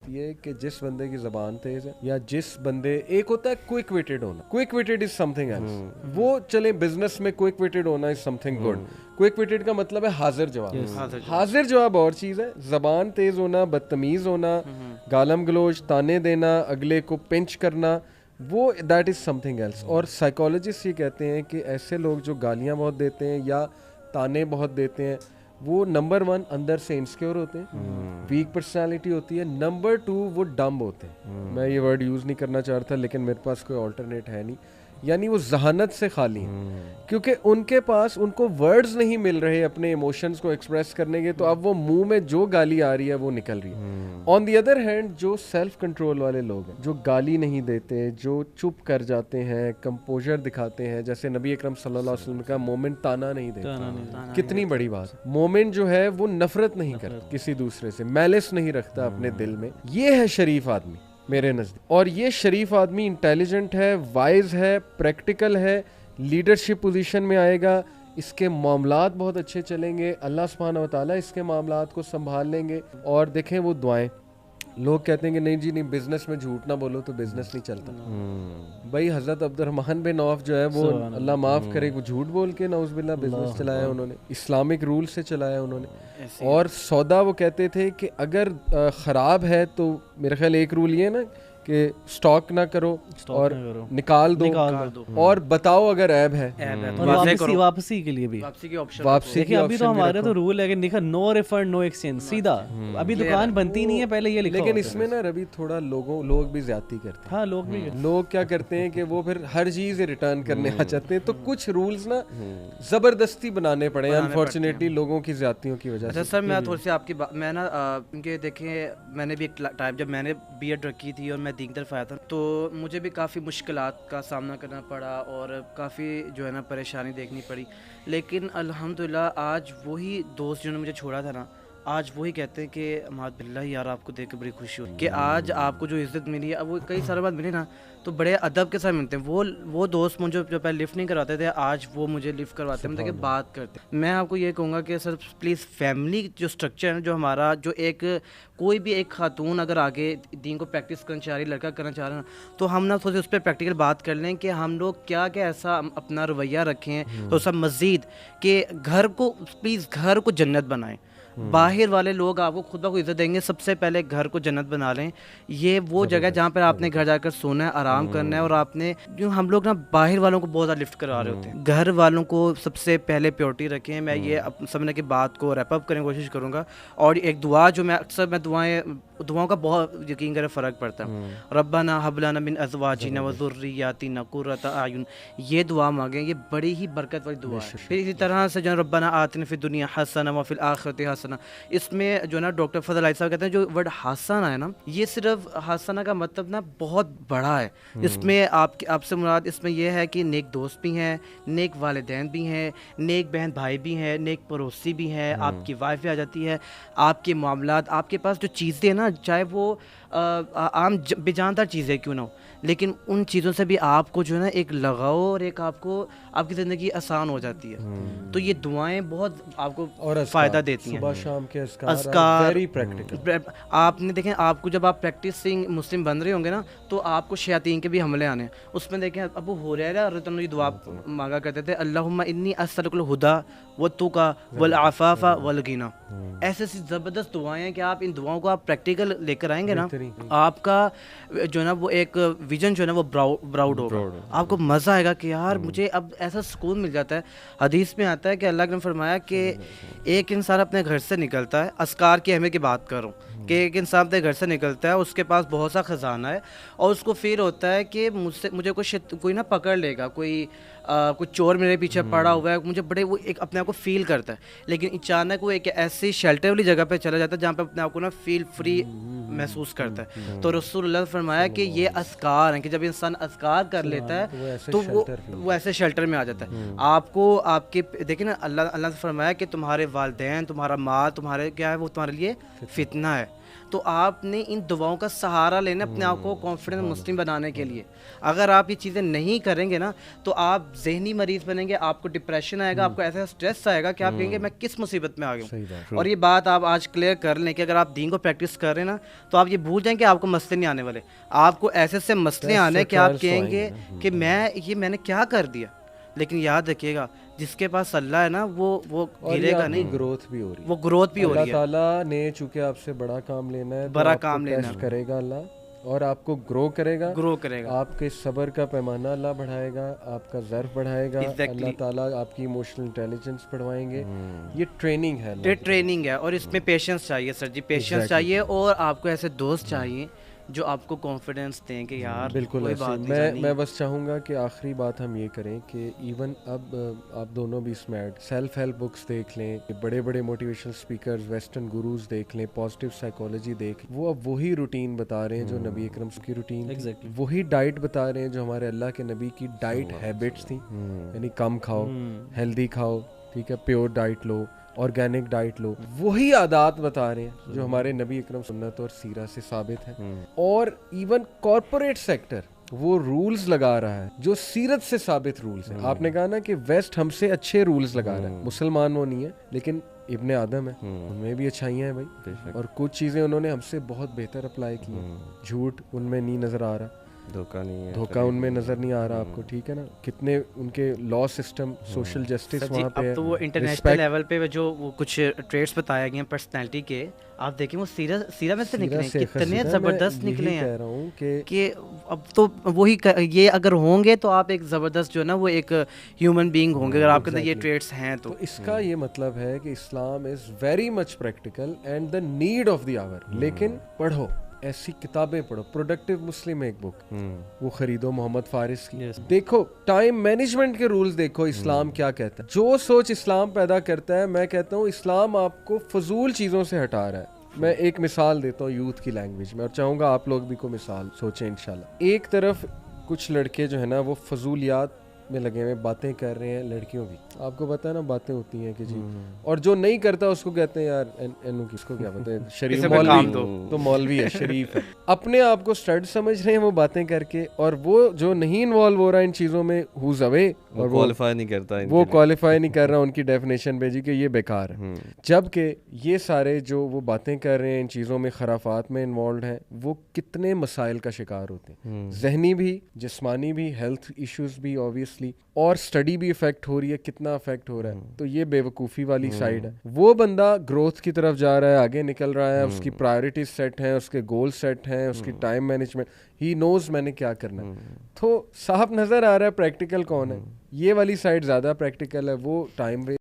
یہ کہ جس بندے کی زبان تیز ہے یا جس بندے, ایک ہوتا ہے کوئک ویٹڈ ہونا, quick witted is something else. وہ چلیں بزنس میں کوئک ویٹڈ ہونا is something good. Quick witted کا مطلب ہے حاضر جواب. حاضر جواب اور چیز ہے, زبان تیز ہونا, بدتمیز ہونا, گالم گلوچ, تانے دینا, اگلے کو پنچ کرنا, وہ that is something else. اور سائیکالوجسٹ یہ کہتے ہیں کہ ایسے لوگ جو گالیاں بہت دیتے ہیں یا تانے بہت دیتے ہیں, وہ نمبر 1 اندر سے انسیکیور ہوتے ہیں, ویک پرسنالٹی ہوتی ہے. نمبر 2 وہ ڈمب ہوتے ہیں. میں یہ ورڈ یوز نہیں کرنا چاہ رہا تھا لیکن میرے پاس کوئی آلٹرنیٹ ہے نہیں. یعنی وہ ذہانت سے خالی ہیں, کیونکہ ان کے پاس ان کو ورڈز نہیں مل رہے اپنے ایموشنز کو ایکسپریس کرنے کے, تو اب وہ منہ میں جو گالی آ رہی ہے وہ نکل رہی ہے. آن دی ادر ہینڈ جو سیلف کنٹرول والے لوگ ہیں, جو گالی نہیں دیتے, جو چپ کر جاتے ہیں, کمپوزر دکھاتے ہیں, جیسے نبی اکرم صلی اللہ علیہ وسلم کا مومن تانا نہیں دیتا. کتنی بڑی بات. مومن جو ہے وہ نفرت نہیں کرتا کسی دوسرے سے, میلس نہیں رکھتا اپنے دل میں. یہ ہے شریف آدمی میرے نزدیک. اور یہ شریف آدمی انٹیلیجنٹ ہے, وائز ہے, پریکٹیکل ہے, لیڈرشپ پوزیشن میں آئے گا, اس کے معاملات بہت اچھے چلیں گے, اللہ سبحانہ و تعالیٰ اس کے معاملات کو سنبھال لیں گے. اور دیکھیں وہ دعائیں, لوگ کہتے ہیں کہ نہیں جی نہیں بزنس میں جھوٹ نہ بولو تو بزنس نہیں چلتا. بھائی حضرت عبد الرحمن بن عوف جو ہے وہ اللہ معاف کرے, وہ جھوٹ بول کے نعوذ باللہ بزنس چلایا انہوں نے, اسلامک رول سے چلایا انہوں نے. اور سودا وہ کہتے تھے کہ اگر خراب ہے تو میرے خیال ایک رول یہ ہے نا کہ اسٹاک نہ کرو اور نکال دو, اور بتاؤ اگر عیب ہے, واپسی کے لیے بھی واپسی کی. ابھی تو ہمارے تو رول ہے کہ لکھا نو ریفنڈ نو ایکسچینج, سیدھا. ابھی دکان بنتی نہیں ہے پہلے یہ لکھا. لیکن اس میں نا ربی تھوڑا لوگ بھی زیادتی کرتے ہیں. ہاں لوگ کیا کرتے ہیں کہ وہ پھر ہر چیز ریٹرن کرنے آ جاتے ہیں, تو کچھ رولز نا زبردستی بنانے پڑے انفارچونیٹلی لوگوں کی زیادتیوں کی وجہ سے. سر میں تھوڑی سی آپ کی میں نا, کیونکہ دیکھیں میں نے بھی ایک ٹائم جب میں نے بی ایڈ رکھی تھی اور میں دین طرف آیا تھا, تو مجھے بھی کافی مشکلات کا سامنا کرنا پڑا اور کافی جو ہے نا پریشانی دیکھنی پڑی. لیکن الحمدللہ آج وہی دوست جنہوں نے مجھے چھوڑا تھا نا, آج وہی کہتے ہیں کہ ماد باللہ یار آپ کو دیکھ کے بڑی خوشی ہوئی کہ آج آپ کو جو عزت ملی ہے, اب وہ کئی سال بعد ملی نا تو بڑے ادب کے ساتھ ملتے ہیں. وہ دوست مجھے جو پہلے لفٹ نہیں کرواتے تھے, آج وہ مجھے لفٹ کرواتے ہیں, مطلب کہ بات کرتے ہیں. میں آپ کو یہ کہوں گا کہ سر پلیز فیملی جو اسٹرکچر ہے جو ہمارا, جو ایک کوئی بھی ایک خاتون اگر آگے دین کو پریکٹس کرنا چاہ رہی, لڑکا کرنا چاہ رہا ہے, تو ہم نا تھوڑی اس پہ پریکٹیکل بات کر لیں کہ ہم لوگ کیا کیا ایسا اپنا رویہ رکھیں تو سب مزید کہ گھر کو پلیز گھر کو جنت بنائیں. باہر والے لوگ آپ کو خود بخود عزت دیں گے, سب سے پہلے گھر کو جنت بنا لیں. یہ وہ جگہ جہاں پر آپ نے گھر جا کر سونا ہے, آرام کرنا ہے. اور آپ نے جو ہم لوگ نا باہر والوں کو بہت زیادہ لفٹ کروا رہے ہوتے ہیں, گھر والوں کو سب سے پہلے پیورٹی رکھیں. میں یہ سمجھنے کی بات کو ریپ اپ کرنے کی کوشش کروں گا. اور ایک دعا جو میں اکثر میں دعاؤں کا بہت یقین کرے فرق پڑتا ہے, ربنا ھب لنا من ازواجنا وذریاتنا قرۃ اعین, یہ دعا مانگیں, یہ بڑی ہی برکت والی دعا ہے. پھر اسی طرح سے جو ربنا آتنا فی الدنیا حسنہ وفی الآخرۃ حسنہ, اس میں جو نا ڈاکٹر فضل علی صاحب کہتے ہیں جو ورڈ حسنہ ہے نا, یہ صرف حسنہ کا مطلب نا بہت بڑا ہے. اس میں آپ سے مراد اس میں یہ ہے کہ نیک دوست بھی ہیں, نیک والدین بھی ہیں, نیک بہن بھائی بھی ہیں, نیک پڑوسی بھی ہیں, آپ کی وائف بھی آ جاتی ہے, آپ کے معاملات, آپ کے پاس جو چیزیں نا چاہے وہ عام بے جاندار چیزیں کیوں نہ ہو, لیکن ان چیزوں سے بھی آپ کو جو ہے نا ایک لگاؤ اور ایک آپ کو آپ کی زندگی آسان ہو جاتی ہے. تو یہ دعائیں بہت آپ کو فائدہ دیتی ہیں. صبح شام کے اذکار ویری پریکٹیکل. آپ نے دیکھیں آپ کو جب آپ پریکٹسنگ مسلم بن رہے ہوں گے نا تو آپ کو شیاطین کے بھی حملے آنے. اس میں دیکھیں ابو ہریرہ رضی اللہ عنہ دعا مانگا کرتے تھے, اللہم انی اسألک الہدی والتقی والعفاف والغنی. ایسی زبردست دعائیں ہیں کہ آپ ان دعاؤں کو آپ پریکٹیکل لے کر آئیں گے نا, آپ کا جو ہے نا وہ ایک ویژن جو ہے نا وہ براؤڈ ہوگا. آپ کو مزہ آئے گا کہ یار مجھے اب ایسا سکون مل جاتا ہے. حدیث میں آتا ہے کہ اللہ نے فرمایا کہ ایک انسان اپنے گھر سے نکلتا ہے, اذکار کی اہمیت کی بات کر رہا ہوں, کہ ایک انسان اپنے گھر سے نکلتا ہے, اس کے پاس بہت سا خزانہ ہے, اور اس کو فیل ہوتا ہے کہ مجھے کوئی نہ پکڑ لے گا, کوئی چور میرے پیچھے پڑا ہوا ہے, مجھے بڑے وہ ایک اپنے آپ کو فیل کرتا ہے. لیکن اچانک وہ ایک ایسی شیلٹر والی جگہ پہ چلا جاتا ہے جہاں پہ اپنے آپ کو نا فیل فری محسوس کرتا ہے. تو رسول اللہ نے فرمایا کہ یہ اذکار ہیں کہ جب انسان اذکار کر لیتا ہے تو وہ ایسے شیلٹر میں آ جاتا ہے. آپ کو آپ کے دیکھیں نا اللہ نے فرمایا کہ تمہارے والدین, تمہارا مال, تمہارے کیا ہے وہ تمہارے لیے فتنہ ہے. تو آپ نے ان دعاؤں کا سہارا لینا اپنے آپ کو کانفیڈنٹ مسلم بنانے کے لیے. اگر آپ یہ چیزیں نہیں کریں گے نا تو آپ ذہنی مریض بنیں گے, آپ کو ڈپریشن آئے گا, آپ کو ایسا اسٹریس آئے گا کہ آپ کہیں گے میں کس مصیبت میں آ گیا ہوں. اور یہ بات آپ آج کلیئر کر لیں کہ اگر آپ دین کو پریکٹس کر رہے ہیں نا تو آپ یہ بھول جائیں کہ آپ کو مسئلے نہیں آنے والے. آپ کو ایسے سے مسئلے آنے کہ آپ کہیں گے کہ میں نے کیا کر دیا. لیکن یاد رکھیے گا جس کے پاس اللہ ہے نا وہ گرے گا نہیں, گروتھ بھی ہو رہی ہے, وہ گروتھ بھی ہو رہی ہے. اللہ تعالیٰ نے چونکہ آپ سے بڑا کام لینا ہے, بڑا کام لینا کرے گا اللہ اور آپ کو گرو کرے گا, آپ کے صبر کا پیمانہ اللہ بڑھائے گا, آپ کا ظرف بڑھائے گا, اللہ تعالیٰ آپ کی ایموشنل انٹیلیجنس بڑھوائیں گے. یہ ٹریننگ ہے, یہ ٹریننگ ہے اور اس میں پیشنس چاہیے سر جی, پیشنس چاہیے. اور آپ کو ایسے دوست چاہیے جو آپ کو کانفیڈنس دیں کہ یار بالکل ایسے. میں بس چاہوں گا کہ آخری بات ہم یہ کریں کہ ایون اب آپ دونوں بھی اس میں ایڈ سیلف ہیلپ بکس دیکھ لیں, بڑے بڑے موٹیویشنل اسپیکرز ویسٹرن گروز دیکھ لیں, پازیٹیو سائیکالوجی دیکھ, وہ اب وہی روٹین بتا رہے ہیں جو نبی اکرم کی روٹین, وہی ڈائٹ بتا رہے ہیں جو ہمارے اللہ کے نبی کی ڈائٹ ہیبٹس تھیں, یعنی کم کھاؤ, ہیلدی کھاؤ, ٹھیک ہے, پیور ڈائٹ لو, آرگینک ڈائٹ لو. وہی عادات بتا رہے ہیں جو ہمارے نبی اکرم سنت اور سیرہ سے ثابت ہیں. اور ایون کارپوریٹ سیکٹر وہ رولز لگا رہا ہے جو سیرت سے ثابت رولز ہیں. آپ نے کہا نا کہ ویسٹ ہم سے اچھے رولز لگا رہا ہے, مسلمان وہ نہیں ہے لیکن ابن آدم ہے, ان میں بھی اچھائیاں ہیں بھائی, اور کچھ چیزیں انہوں نے ہم سے بہت بہتر اپلائی کی ہیں. جھوٹ ان میں نہیں نظر آ رہا, دھوکہ نہیں ہے, دھوکہ ان میں نظر نہیں آ رہا آپ کو, ٹھیک ہے نا. کتنے ان کے لا سسٹم, سوشل جسٹس وہاں پہ. اب تو وہ انٹرنیشنل لیول پہ جو وہ کچھ ٹریٹس بتائے گئے ہیں پرسنالٹی کے, آپ دیکھیں وہ سیرہ میں سے نکلے ہیں, کتنے زبردست نکلے ہیں. کہہ رہا ہوں کہ اب تو وہی یہ اگر ہوں گے تو آپ ایک زبردست جو ہے نا وہ ایک ہیومن بینگ ہوں گے اگر آپ کے اندر یہ ٹریٹس ہیں. تو اس کا یہ مطلب ہے کہ Islam is very much practical and the need of the hour. لیکن پڑھو, ایسی کتابیں پڑھو, پروڈکٹیو مسلم ایک بک وہ خریدو محمد فارس کی, دیکھو ٹائم مینجمنٹ کے رولز دیکھو, اسلام کیا کہتا ہے. جو سوچ اسلام پیدا کرتا ہے, میں کہتا ہوں اسلام آپ کو فضول چیزوں سے ہٹا رہا ہے. میں ایک مثال دیتا ہوں یوتھ کی لینگویج میں, اور چاہوں گا آپ لوگ بھی کوئی مثال سوچیں انشاءاللہ. ایک طرف کچھ لڑکے جو ہے نا وہ فضولیات میں لگے ہوئے باتیں کر رہے ہیں لڑکیوں کی, آپ کو پتہ ہے نا باتیں ہوتی ہیں کہ جی, اور جو نہیں کرتا اس کو کہتے ہیں یار کس کو کیا پتہ ہے, شریف مولوی تو مولوی ہے, شریف ہے. اپنے آپ کو اسٹڈ سمجھ رہے ہیں وہ باتیں کر کے, اور وہ جو نہیں انوالو ہو رہا ان چیزوں میں ہوز اوے, اور کوالیفائی نہیں کرتا, وہ کوالیفائی نہیں کر رہا ان کی ڈیفینیشن پہ جی کہ یہ بیکار ہے. جبکہ یہ سارے جو وہ باتیں کر رہے ہیں ان چیزوں میں, خرافات میں انوالوڈ ہیں, وہ کتنے مسائل کا شکار ہوتے ہیں, ذہنی بھی, جسمانی بھی, ہیلتھ ایشوز بھی آبویسلی, اور اسٹڈی بھی افیکٹ ہو رہی ہے, کتنا افیکٹ ہو رہا ہے. تو یہ بے وقوفی والی سائڈ ہے. وہ بندہ گروتھ کی طرف جا رہا ہے, آگے نکل رہا ہے, اس کی پرائرٹیز سیٹ ہیں, اس کے گول سیٹ ہیں, اس کی ٹائم مینجمنٹ, ہی نوز میں نے کیا کرنا ہے. تو صاحب نظر آ رہا ہے پریکٹیکل کون ہے. یہ والی سائڈ زیادہ پریکٹیکل ہے, وہ ٹائم